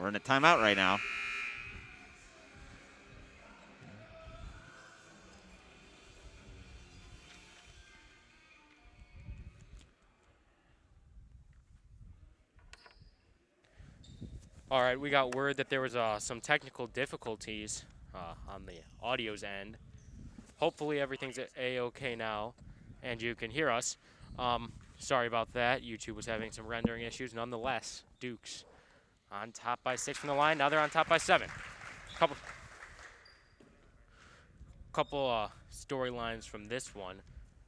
We're in a timeout right now. All right, we got word that there was some technical difficulties on the audio's end. Hopefully everything's a-okay now, and you can hear us. Sorry about that. YouTube was having some rendering issues. Nonetheless, Dukes on top by 6 from the line. Now they're on top by 7. Couple storylines from this one.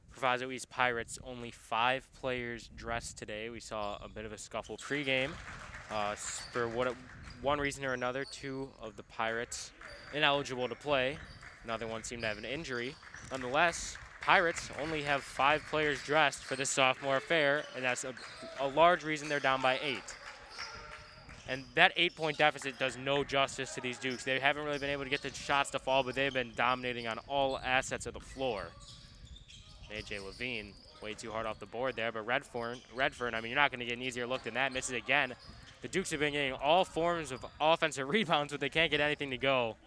Proviso East Pirates, only 5 players dressed today. We saw a bit of a scuffle pregame. For one reason or another, 2 of the Pirates ineligible to play. Another one seemed to have an injury. Nonetheless, Pirates only have 5 players dressed for this sophomore affair, and that's a large reason they're down by 8. And that 8-point deficit does no justice to these Dukes. They haven't really been able to get the shots to fall, but they've been dominating on all assets of the floor. A.J. Levine, way too hard off the board there, but Redfern, I mean, you're not going to get an easier look than that. Misses again. The Dukes have been getting all forms of offensive rebounds, but they can't get anything to go,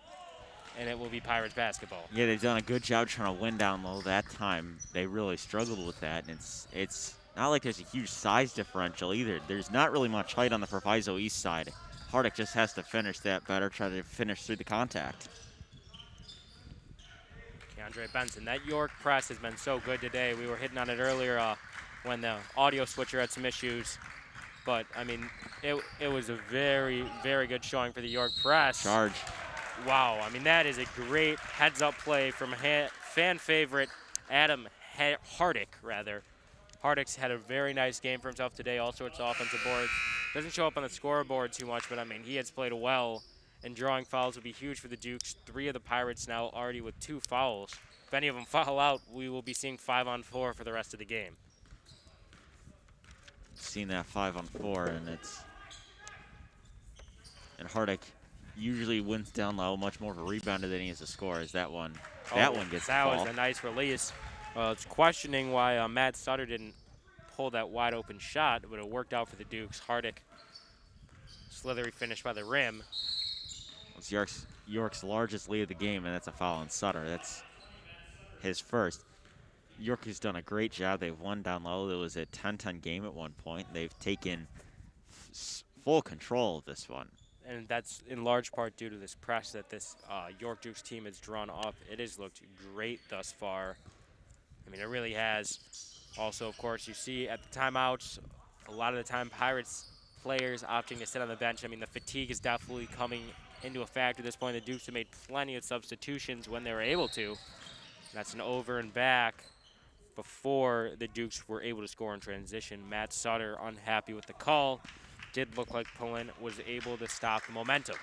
and it will be Pirates basketball. Yeah, they've done a good job trying to win down low that time. They really struggled with that, and it's not like there's a huge size differential either. There's not really much height on the Proviso East side. Hardick just has to finish that better, try to finish through the contact. Keandre Benson, that York press has been so good today. We were hitting on it earlier when the audio switcher had some issues. But, I mean, it was a very, very good showing for the York press. Charge. Wow, I mean, that is a great heads-up play from fan favorite Adam Hardick, rather. Hardick's had a very nice game for himself today, all sorts of offensive boards. Doesn't show up on the scoreboard too much, but, I mean, he has played well. And drawing fouls would be huge for the Dukes. 3 of the Pirates now already with 2 fouls. If any of them foul out, we will be seeing 5-on-4 for the rest of the game. Seen that 5-on-4, and Hardick usually wins down low, much more of a rebounder than he is a scorer. As that one gets the fall. That was a nice release. It's questioning why Matt Sutter didn't pull that wide open shot, but it worked out for the Dukes. Hardick, slithery finish by the rim. It's York's largest lead of the game, and that's a foul on Sutter. That's his first. York has done a great job. They've won down low. It was a 10-10 game at one point. They've taken full control of this one. And that's in large part due to this press that this York Dukes team has drawn up. It has looked great thus far. I mean, it really has. Also, of course, you see at the timeouts, a lot of the time Pirates players opting to sit on the bench. I mean, the fatigue is definitely coming into a factor at this point. The Dukes have made plenty of substitutions when they were able to. That's an over and back before the Dukes were able to score in transition. Matt Sutter unhappy with the call. Did look like Pullen was able to stop the momentum.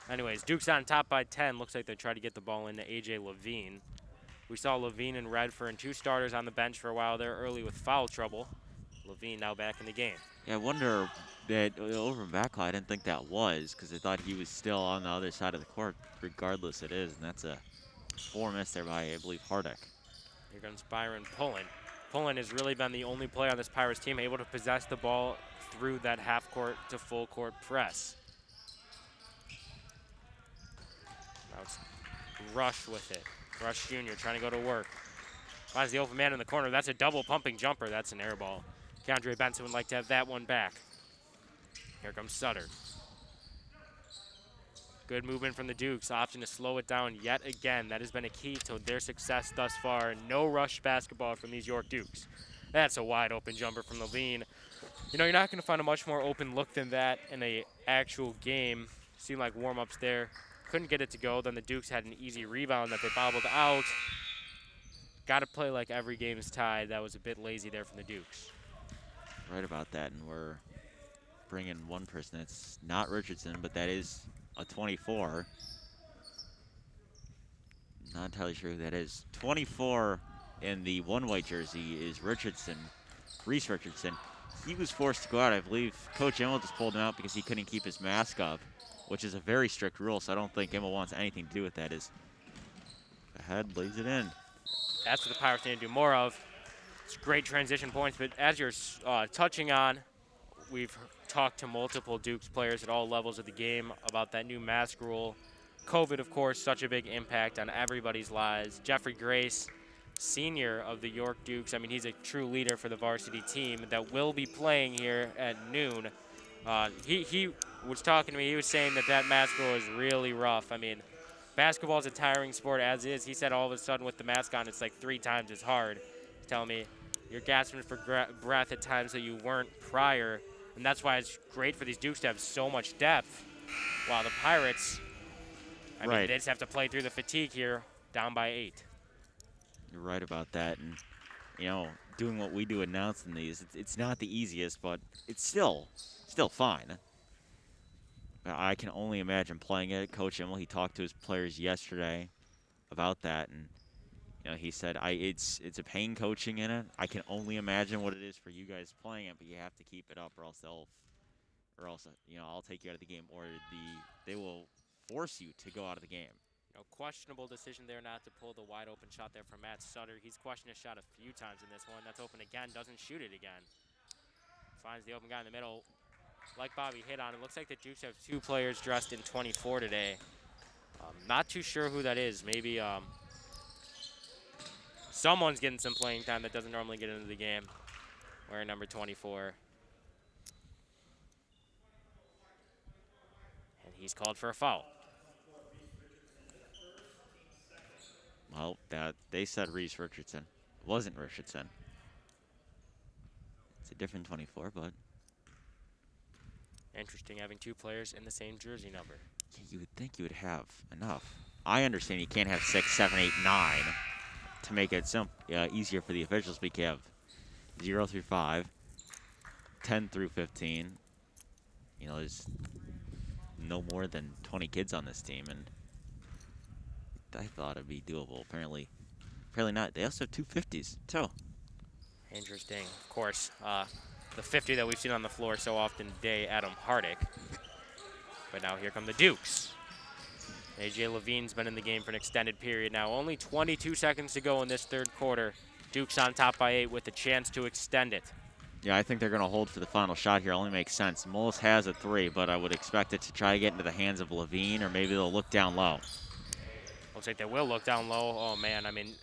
Anyways, Dukes on top by 10. Looks like they tried to get the ball into A.J. Levine. We saw Levine and Redfern, 2 starters on the bench for a while there early with foul trouble. Levine now back in the game. Yeah, I wonder that over and back call, I didn't think that was, because I thought he was still on the other side of the court. Regardless, it is, and that's a 4 miss there by, I believe, Hardick. Here comes Byron Pullen. Pullen has really been the only player on this Pirates team able to possess the ball through that half-court to full-court press. Now it's Rush with it. Rush Jr. trying to go to work. Finds the open man in the corner. That's a double pumping jumper. That's an air ball. Keandre Benson would like to have that one back. Here comes Sutter. Good movement from the Dukes, opting to slow it down yet again. That has been a key to their success thus far. No rush basketball from these York Dukes. That's a wide open jumper from Levine. You know, you're not going to find a much more open look than that in an actual game. Seemed like warm-ups there. Couldn't get it to go. Then the Dukes had an easy rebound that they bobbled out. Got to play like every game is tied. That was a bit lazy there from the Dukes. Right about that, and we're bringing one person. It's not Richardson, but that is a 24. Not entirely sure who that is. 24 in the one-white jersey is Richardson, Reese Richardson. He was forced to go out. I believe Coach Emil just pulled him out because he couldn't keep his mask up, which is a very strict rule, so I don't think Emil wants anything to do with that. Is ahead, lays it in. That's what the Pirates need to do more of. It's great transition points, but as you're touching on, we've talked to multiple Dukes players at all levels of the game about that new mask rule. COVID, of course, such a big impact on everybody's lives. Jeffrey Grace, senior of the York Dukes, I mean, he's a true leader for the varsity team that will be playing here at noon. He was talking to me. He was saying that mask rule is really rough. I mean, basketball is a tiring sport as is. He said all of a sudden with the mask on, it's like 3 times as hard. He's telling me you're gasping for breath at times that you weren't prior, and that's why it's great for these Dukes to have so much depth. While the Pirates, I mean, they just have to play through the fatigue here, down by 8. You're right about that, and you know, doing what we do announcing these, it's not the easiest, but it's still fine. I can only imagine playing it. Coach Immel, he talked to his players yesterday about that, and you know, he said, it's a pain coaching in it. I can only imagine what it is for you guys playing it, but you have to keep it up, or else you know, I'll take you out of the game, or they will force you to go out of the game. You know, questionable decision there not to pull the wide open shot there from Matt Sutter. He's questioned his shot a few times in this one. That's open again, doesn't shoot it again. Finds the open guy in the middle. Like Bobby hit on, it looks like the Dukes have 2 players dressed in 24 today. Not too sure who that is. Maybe someone's getting some playing time that doesn't normally get into the game, wearing number 24. And he's called for a foul. Well, they said Reese Richardson. It wasn't Richardson. It's a different 24, but interesting having 2 players in the same jersey number. Yeah, you would think you would have enough. I understand you can't have 6, 7, 8, 9 to make it easier for the officials, but you can have 0 through 5, 10 through 15. You know, there's no more than 20 kids on this team, and I thought it'd be doable. Apparently not. They also have 2 50s, too. Interesting. Of course, the 50 that we've seen on the floor so often today, Adam Hardick. But now here come the Dukes. A.J. Levine's been in the game for an extended period now. Only 22 seconds to go in this 3rd quarter. Dukes on top by 8 with a chance to extend it. Yeah, I think they're going to hold for the final shot here. Only makes sense. Mullis has a 3, but I would expect it to try to get into the hands of Levine, or maybe they'll look down low. Looks like they will look down low. Oh, man, I mean,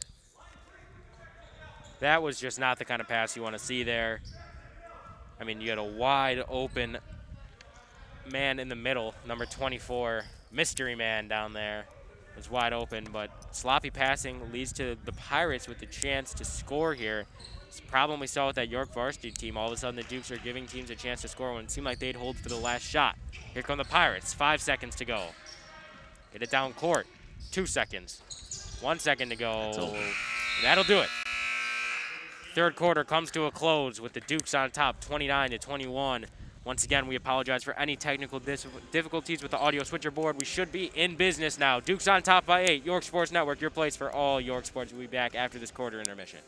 that was just not the kind of pass you want to see there. I mean, you had a wide open man in the middle, number 24, mystery man down there. Was wide open, but sloppy passing leads to the Pirates with the chance to score here. It's the problem we saw with that York varsity team. All of a sudden, the Dukes are giving teams a chance to score when it seemed like they'd hold for the last shot. Here come the Pirates, 5 seconds to go. Get it down court, 2 seconds. 1 second to go. That'll do it. 3rd quarter comes to a close with the Dukes on top, 29-21. Once again, we apologize for any technical difficulties with the audio switcher board. We should be in business now. Dukes on top by 8. York Sports Network, your place for all York sports. We'll be back after this quarter intermission.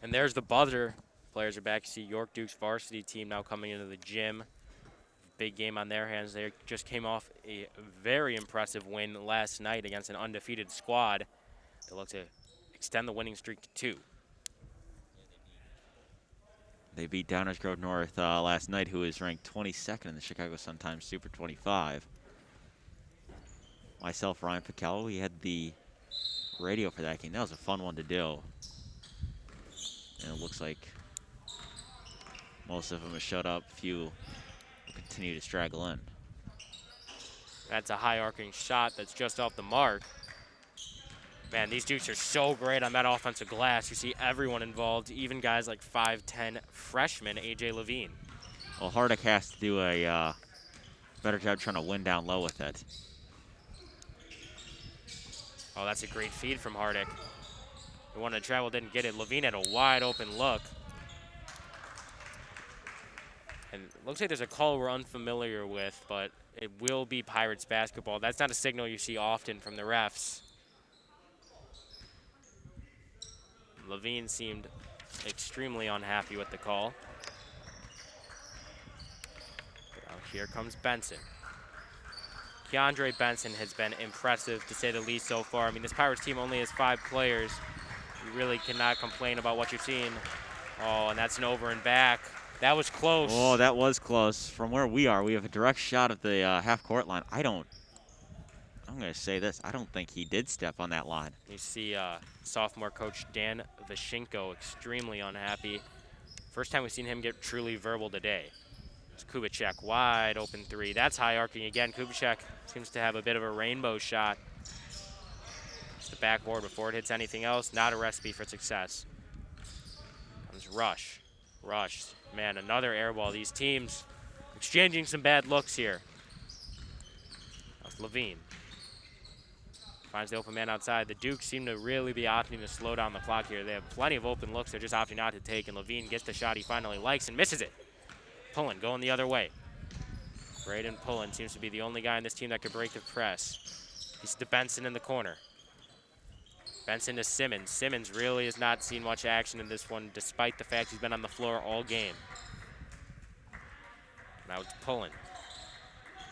And there's the buzzer. Players are back. You see York Dukes varsity team now coming into the gym. Big game on their hands. They just came off a very impressive win last night against an undefeated squad. They look to extend the winning streak to 2. They beat Downers Grove North last night, who is ranked 22nd in the Chicago Sun-Times Super 25. Myself, Ryan Pickell, we had the radio for that game. That was a fun one to do. And it looks like most of them have showed up. Few will continue to straggle in. That's a high arcing shot that's just off the mark. Man, these Dukes are so great on that offensive glass. You see everyone involved, even guys like 5'10" freshman A.J. Levine. Well, Hardick has to do a better job trying to win down low with it. Oh, that's a great feed from Hardick. The one to travel didn't get it. Levine had a wide open look. And it looks like there's a call we're unfamiliar with, but it will be Pirates basketball. That's not a signal you see often from the refs. Levine seemed extremely unhappy with the call. But now here comes Benson. Keandre Benson has been impressive, to say the least, so far. I mean, this Pirates team only has 5 players. You really cannot complain about what you're seeing. Oh, and that's an over and back. That was close. Oh, that was close. From where we are, we have a direct shot at the half-court line. I'm going to say this. I don't think he did step on that line. You see sophomore coach Dan Vishenko extremely unhappy. First time we've seen him get truly verbal today. It's Kubicek, wide open 3. That's high arcing again. Kubicek seems to have a bit of a rainbow shot. It's the backboard before it hits anything else. Not a recipe for success. Comes Rush. Rush. Man, another air ball. These teams exchanging some bad looks here. That's Levine. Finds the open man outside. The Dukes seem to really be opting to slow down the clock here. They have plenty of open looks. They're just opting not to take, and Levine gets the shot he finally likes and misses it. Pullen going the other way. Braden Pullen seems to be the only guy on this team that could break the press. He's to Benson in the corner. Benson to Simmons. Simmons really has not seen much action in this one, despite the fact he's been on the floor all game. Now it's Pullen.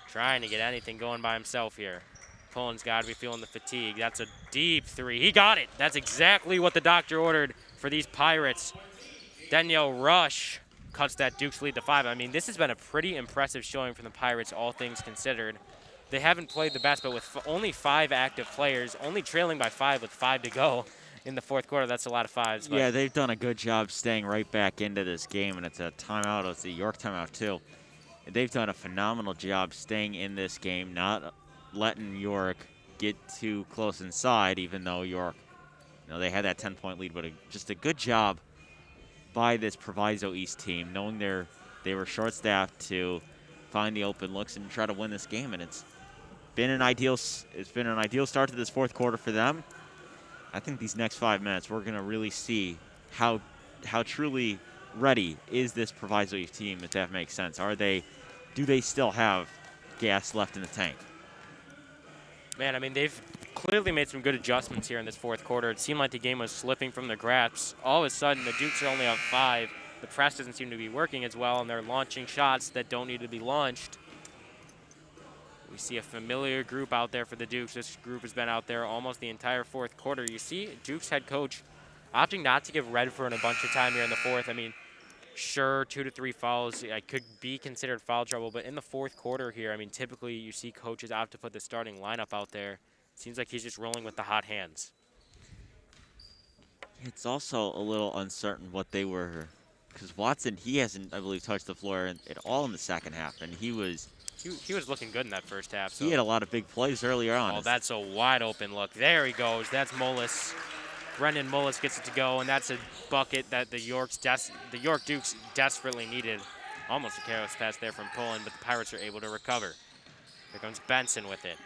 Trying to get anything going by himself here. Pullen's got to be feeling the fatigue. That's a deep 3. He got it. That's exactly what the doctor ordered for these Pirates. Danielle Rush cuts that Dukes lead to 5. I mean, this has been a pretty impressive showing from the Pirates, all things considered. They haven't played the best, but with only 5 active players, only trailing by 5 with 5 to go in the fourth quarter, that's a lot of 5s. Yeah, they've done a good job staying right back into this game, and it's a timeout. It's a York timeout, too. They've done a phenomenal job staying in this game, not letting York get too close inside, even though York, they had that 10-point lead, but just a good job by this Proviso East team, knowing they were short-staffed to find the open looks and try to win this game. And it's been an ideal start to this fourth quarter for them. I think these next 5 minutes we're going to really see how truly ready is this Proviso East team, if that makes sense. Do they still have gas left in the tank? Man, I mean, they've clearly made some good adjustments here in this fourth quarter. It seemed like the game was slipping from their grasp. All of a sudden, the Dukes are only up 5. The press doesn't seem to be working as well, and they're launching shots that don't need to be launched. We see a familiar group out there for the Dukes. This group has been out there almost the entire fourth quarter. You see Dukes head coach opting not to give Redfern a bunch of time here in the fourth. I mean, sure, 2 to 3 fouls could be considered foul trouble, but in the fourth quarter here, I mean, typically you see coaches opt to put the starting lineup out there. Seems like he's just rolling with the hot hands. It's also a little uncertain what they were, because Watson, he hasn't, I believe, touched the floor at all in the second half, and he was looking good in that first half. So. He had a lot of big plays earlier on. Oh, that's a wide open look. There he goes. That's Mullis. Brendan Mullis gets it to go, and that's a bucket that the York Dukes desperately needed. Almost a careless pass there from Pullen, but the Pirates are able to recover. Here comes Benson with it.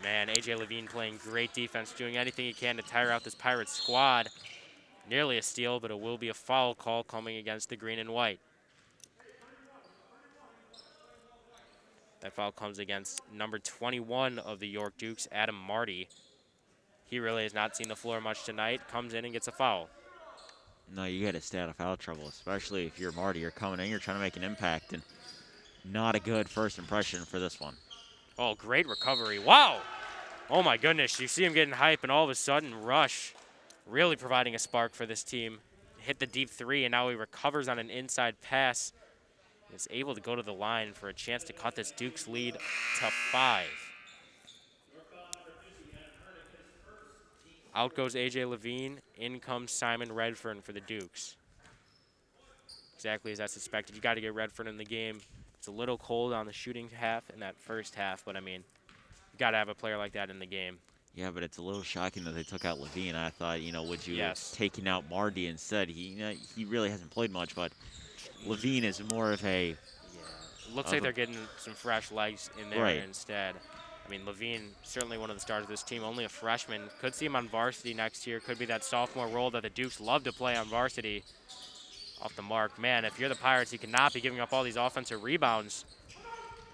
Man, A.J. Levine playing great defense, doing anything he can to tire out this Pirates squad. Nearly a steal, but it will be a foul call coming against the green and white. That foul comes against number 21 of the York Dukes, Adam Marty. He really has not seen the floor much tonight. Comes in and gets a foul. No, you got to stay out of foul trouble, especially if you're Marty. You're coming in, you're trying to make an impact, and not a good first impression for this one. Oh, great recovery. Wow. Oh, my goodness. You see him getting hype, and all of a sudden, Rush really providing a spark for this team. Hit the deep 3, and now he recovers on an inside pass. Is able to go to the line for a chance to cut this Dukes lead to 5. Out goes A.J. Levine. In comes Simon Redfern for the Dukes. Exactly as I suspected. You got to get Redfern in the game. It's a little cold on the shooting half in that first half, but I mean, Got to have a player like that in the game. Yeah, but it's a little shocking that they took out Levine. I thought, would you have Yes. taken out Marty instead? He really hasn't played much, but Levine is more of a Yeah. Looks like they're getting some fresh legs in there right. instead. I mean, Levine, certainly one of the stars of this team, only a freshman. Could see him on varsity next year. Could be that sophomore role that the Dukes love to play on varsity. Off the mark. Man, if you're the Pirates, you cannot be giving up all these offensive rebounds.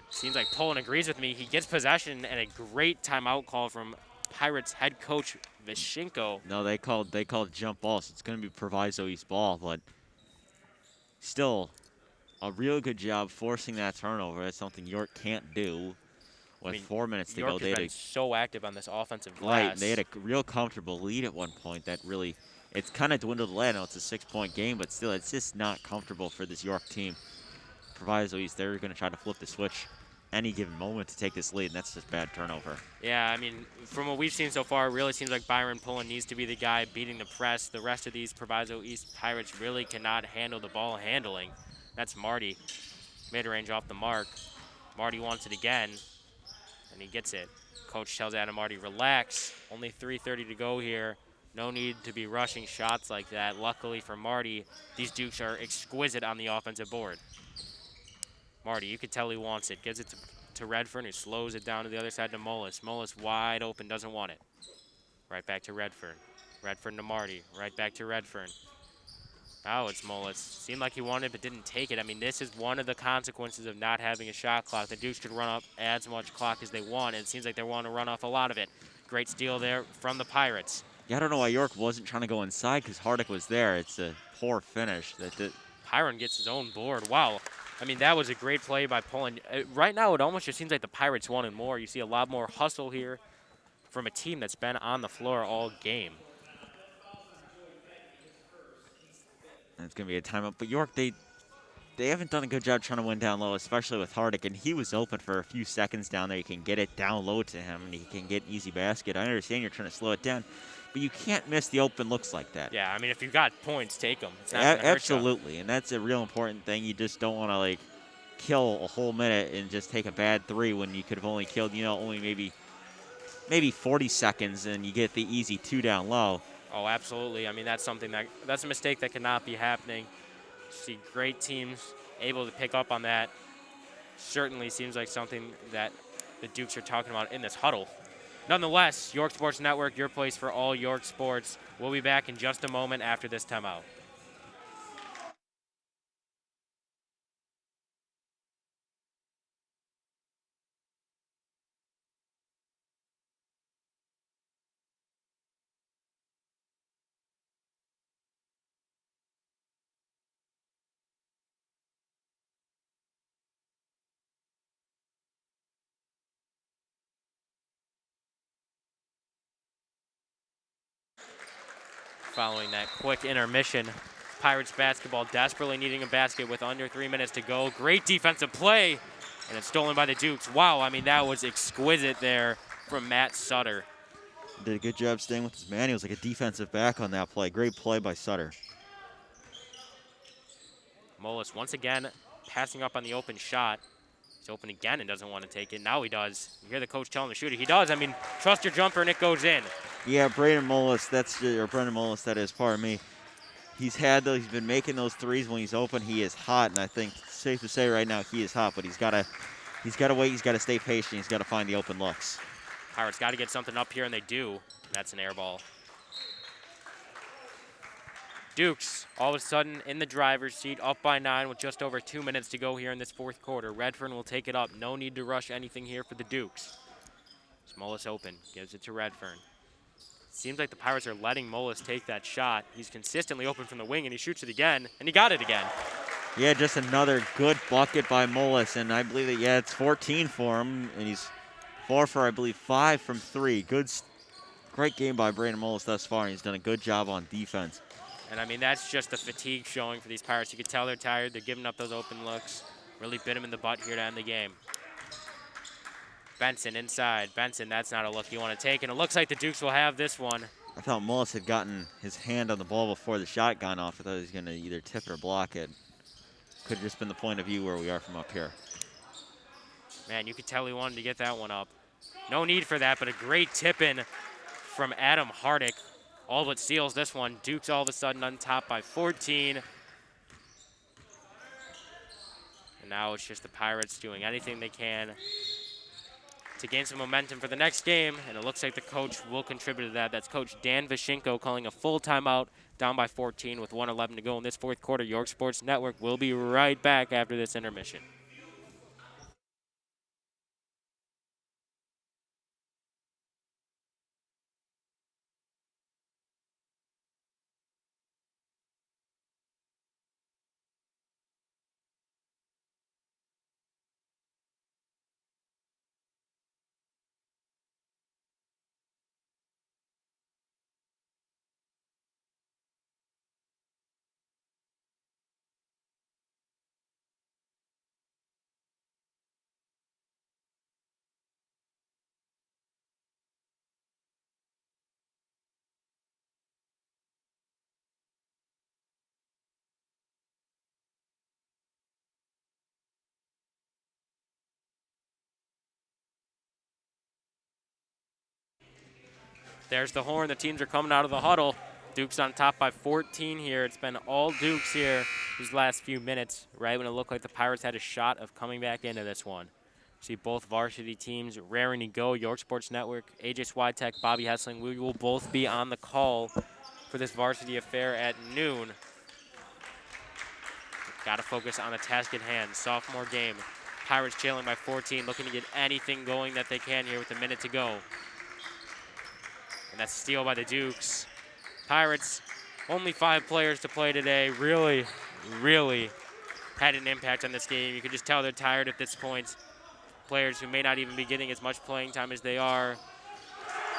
Seems like Pullen agrees with me. He gets possession and a great timeout call from Pirates head coach Vishenko. No, they called jump ball, so it's going to be Proviso East ball, but still a real good job forcing that turnover. That's something York can't do. With 4 minutes to York go, has been so active on this offensive glass. Right, they had a real comfortable lead at one point that really, it's kind of dwindled away. I know it's a 6-point game, but still, it's just not comfortable for this York team. Proviso East, they're going to try to flip the switch any given moment to take this lead, and that's just bad turnover. Yeah, I mean, from what we've seen so far, it really seems like Byron Pullen needs to be the guy beating the press. The rest of these Proviso East Pirates really cannot handle the ball handling. That's Marty. Mid-range off the mark. Marty wants it again, and he gets it. Coach tells Adam Marty, relax. Only 3:30 to go here. No need to be rushing shots like that. Luckily for Marty, these Dukes are exquisite on the offensive board. Marty, you could tell he wants it. Gives it to Redfern, who slows it down to the other side to Mullis. Mullis wide open, doesn't want it. Right back to Redfern. Redfern to Marty. Right back to Redfern. Now it's Mullis. Seemed like he wanted it but didn't take it. I mean, this is one of the consequences of not having a shot clock. The Dukes could run up as much clock as they want, and it seems like they want to run off a lot of it. Great steal there from the Pirates. Yeah, I don't know why York wasn't trying to go inside because Hardick was there. It's a poor finish. Pyron gets his own board. Wow. I mean, that was a great play by Pullen. Right now, it almost just seems like the Pirates wanted more. You see a lot more hustle here from a team that's been on the floor all game. And it's going to be a timeout. But York, they haven't done a good job trying to win down low, especially with Hardick. And he was open for a few seconds down there. You can get it down low to him, and he can get easy basket. I understand you're trying to slow it down, but you can't miss the open looks like that. Yeah, I mean, if you've got points, take them. It's not gonna hurt you. Absolutely, and that's a real important thing. You just don't want to, like, kill a whole minute and just take a bad three when you could have only killed, only maybe 40 seconds, and you get the easy 2 down low. Oh, absolutely. I mean, that's a mistake that cannot be happening. See great teams able to pick up on that. Certainly seems like something that the Dukes are talking about in this huddle. Nonetheless, York Sports Network, your place for all York sports. We'll be back in just a moment after this timeout. Following that quick intermission, Pirates basketball desperately needing a basket with under 3 minutes to go. Great defensive play, and it's stolen by the Dukes. Wow, I mean, that was exquisite there from Matt Sutter. Did a good job staying with his man. He was like a defensive back on that play. Great play by Sutter. Mullis once again passing up on the open shot. He's open again and doesn't want to take it. Now he does. You hear the coach telling him to shoot it. He does. I mean, trust your jumper and it goes in. Yeah, Brendan Mullis, that is, pardon me. He's been making those threes when he's open. He is hot, and I think it's safe to say right now he is hot, but he's got to wait, he's got to stay patient, he's got to find the open looks. Pirates got to get something up here, and they do. That's an air ball. Dukes, all of a sudden in the driver's seat, up by 9 with just over 2 minutes to go here in this fourth quarter. Redfern will take it up. No need to rush anything here for the Dukes. Mullis open, gives it to Redfern. Seems like the Pirates are letting Mullis take that shot. He's consistently open from the wing, and he shoots it again, and he got it again. Yeah, just another good bucket by Mullis, and I believe that, it's 14 for him, and he's 4 for, I believe, 5 from 3. Great game by Brandon Mullis thus far, and he's done a good job on defense. And, I mean, that's just the fatigue showing for these Pirates. You can tell they're tired. They're giving up those open looks. Really bit him in the butt here to end the game. Benson inside. Benson, that's not a look you want to take, and it looks like the Dukes will have this one. I thought Mullis had gotten his hand on the ball before the shot gone off. I thought he was going to either tip it or block it. Could have just been the point of view where we are from up here. Man, you could tell he wanted to get that one up. No need for that, but a great tip-in from Adam Hardick. All but seals this one. Duke's all of a sudden on top by 14. And now it's just the Pirates doing anything they can to gain some momentum for the next game, and it looks like the coach will contribute to that. That's Coach Dan Vishenko calling a full timeout, down by 14 with 1:11 to go in this fourth quarter. York Sports Network will be right back after this intermission. There's the horn. The teams are coming out of the huddle. Duke's on top by 14 here. It's been all Dukes here these last few minutes, right when it looked like the Pirates had a shot of coming back into this one. See both varsity teams raring to go. York Sports Network, AJ Swiatek, Bobby Hessling, we will both be on the call for this varsity affair at noon. Got to focus on the task at hand. Sophomore game. Pirates trailing by 14, looking to get anything going that they can here with a minute to go. And that's a steal by the Dukes. Pirates, only 5 players to play today. Really, really had an impact on this game. You can just tell they're tired at this point. Players who may not even be getting as much playing time as they are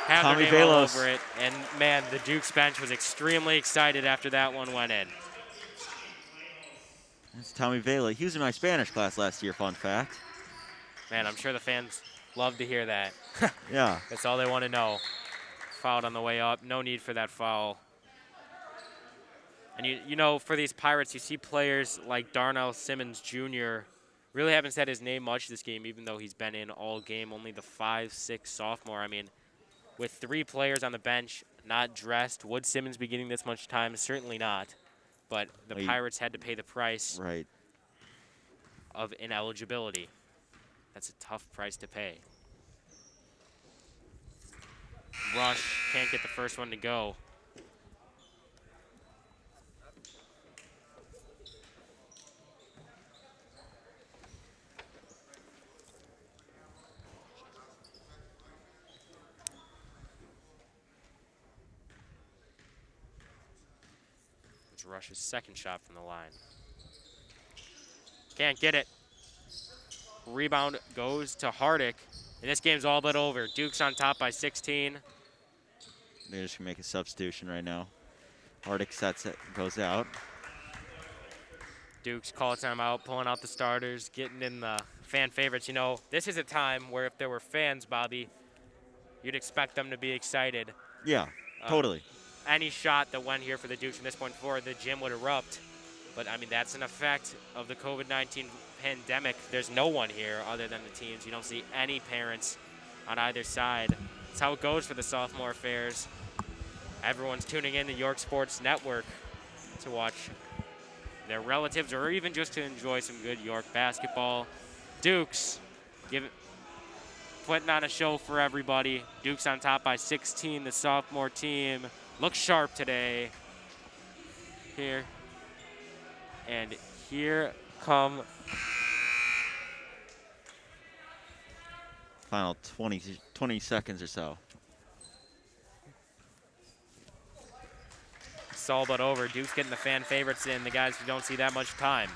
have their name all over it. And man, the Dukes bench was extremely excited after that one went in. That's Tommy Vela. He was in my Spanish class last year, fun fact. Man, I'm sure the fans love to hear that. Yeah. That's all they want to know. Fouled on the way up. No need for that foul. And you know, for these Pirates, you see players like Darnell Simmons Jr. really haven't said his name much this game, even though he's been in all game. Only the 5'6" sophomore. I mean, with 3 players on the bench, not dressed, would Simmons be getting this much time? Certainly not. But the Pirates had to pay the price of ineligibility. That's a tough price to pay. Rush can't get the first one to go. It's Rush's second shot from the line. Can't get it. Rebound goes to Hardick. And this game's all but over. Duke's on top by 16. They're just going to make a substitution right now. Hardick sets it, goes out. Duke's call timeout, pulling out the starters, getting in the fan favorites. You know, this is a time where if there were fans, Bobby, you'd expect them to be excited. Yeah, totally. Any shot that went here for the Dukes from this point forward, the gym would erupt. But, I mean, that's an effect of the COVID-19 pandemic. There's no one here other than the teams. You don't see any parents on either side. That's how it goes for the sophomore affairs. Everyone's tuning in to York Sports Network to watch their relatives or even just to enjoy some good York basketball. Dukes putting on a show for everybody. Dukes on top by 16. The sophomore team looks sharp today. Here. And here come final 20 seconds or so. It's all but over. Duke's getting the fan favorites in, the guys who don't see that much time.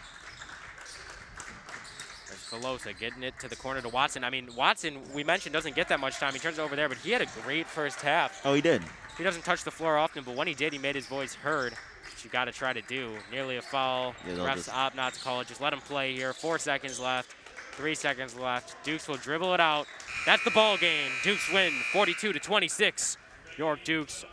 There's Filosa getting it to the corner to Watson. I mean, Watson, we mentioned, doesn't get that much time. He turns it over there, but he had a great first half. Oh, he did. He doesn't touch the floor often, but when he did, he made his voice heard, which you got to try to do. Nearly a foul. Yeah, refs opt not to call it. Just let him play here. 4 seconds left. 3 seconds left. Dukes will dribble it out. That's the ball game. Dukes win 42-26. York Dukes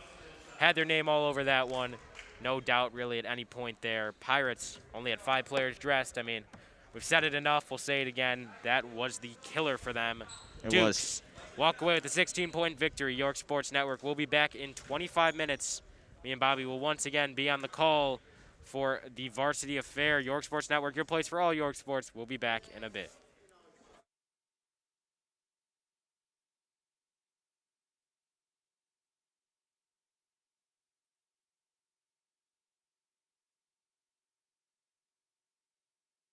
had their name all over that one. No doubt really at any point there. Pirates only had 5 players dressed. I mean, we've said it enough. We'll say it again. That was the killer for them. It Dukes was. walk away with a 16-point victory. York Sports Network will be back in 25 minutes. Me and Bobby will once again be on the call for the varsity affair. York Sports Network, your place for all York sports. We'll be back in a bit.